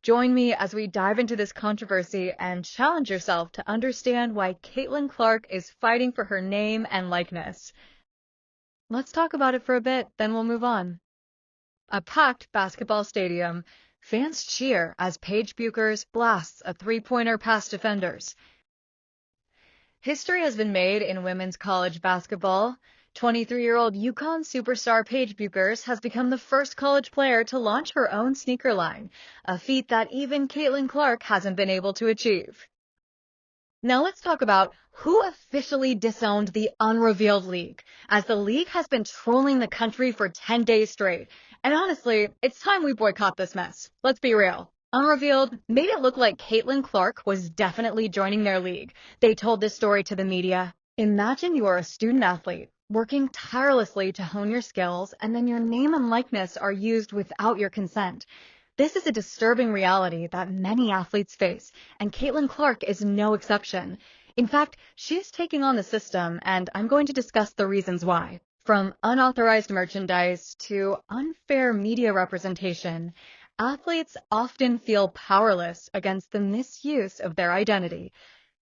Join me as we dive into this controversy and challenge yourself to understand why Caitlin Clark is fighting for her name and likeness. Let's talk about it for a bit, then we'll move on. A packed basketball stadium. Fans cheer as Paige Bueckers blasts a three-pointer past defenders. History has been made in women's college basketball. 23-year-old UConn superstar Paige Bueckers has become the first college player to launch her own sneaker line, a feat that even Caitlin Clark hasn't been able to achieve. Now let's talk about who officially disowned the Unrevealed League, as the league has been trolling the country for 10 days straight. And honestly, it's time we boycott this mess. Let's be real. Unrevealed made it look like Caitlin Clark was definitely joining their league. They told this story to the media. Imagine you are a student athlete, working tirelessly to hone your skills, and then your name and likeness are used without your consent. This is a disturbing reality that many athletes face, and Caitlin Clark is no exception. In fact, she is taking on the system, and I'm going to discuss the reasons why. From unauthorized merchandise to unfair media representation, athletes often feel powerless against the misuse of their identity.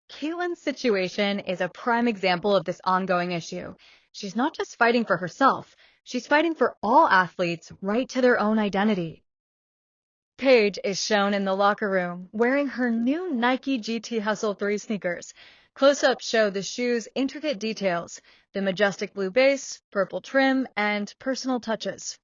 Caitlin's situation is a prime example of this ongoing issue. She's not just fighting for herself, she's fighting for all athletes' right to their own identity. Paige is shown in the locker room wearing her new Nike GT Hustle 3 sneakers. Close-ups show the shoe's intricate details, the majestic blue base, purple trim, and personal touches.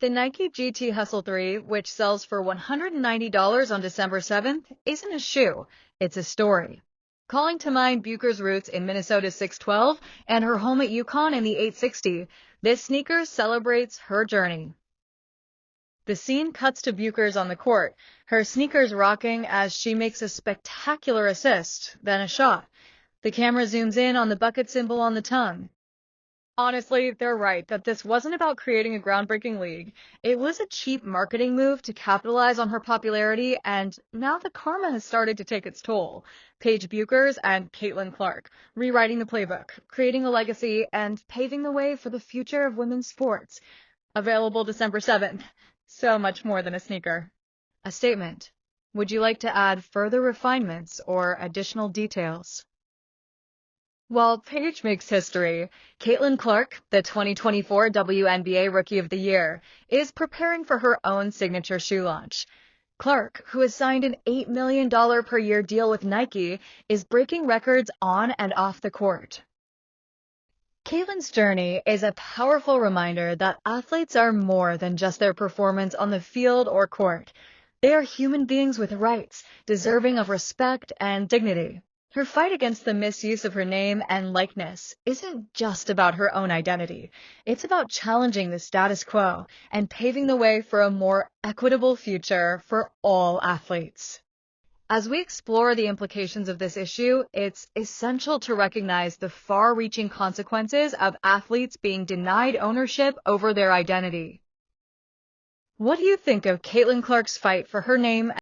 The Nike GT Hustle 3, which sells for $190 on December 7th, isn't a shoe, it's a story. Calling to mind Bueckers' roots in Minnesota's 612 and her home at UConn in the 860, this sneaker celebrates her journey. The scene cuts to Bueckers on the court, her sneakers rocking as she makes a spectacular assist, then a shot. The camera zooms in on the bucket symbol on the tongue. Honestly, they're right that this wasn't about creating a groundbreaking league. It was a cheap marketing move to capitalize on her popularity, and now the karma has started to take its toll. Paige Bueckers and Caitlin Clark, rewriting the playbook, creating a legacy, and paving the way for the future of women's sports. Available December 7th. So much more than a sneaker. A statement. Would you like to add further refinements or additional details? While Paige makes history, Caitlin Clark, the 2024 WNBA Rookie of the Year, is preparing for her own signature shoe launch. Clark, who has signed an $8 million per year deal with Nike, is breaking records on and off the court. Caitlin's journey is a powerful reminder that athletes are more than just their performance on the field or court. They are human beings with rights, deserving of respect and dignity. Her fight against the misuse of her name and likeness isn't just about her own identity. It's about challenging the status quo and paving the way for a more equitable future for all athletes. As we explore the implications of this issue, it's essential to recognize the far-reaching consequences of athletes being denied ownership over their identity. What do you think of Caitlin Clark's fight for her name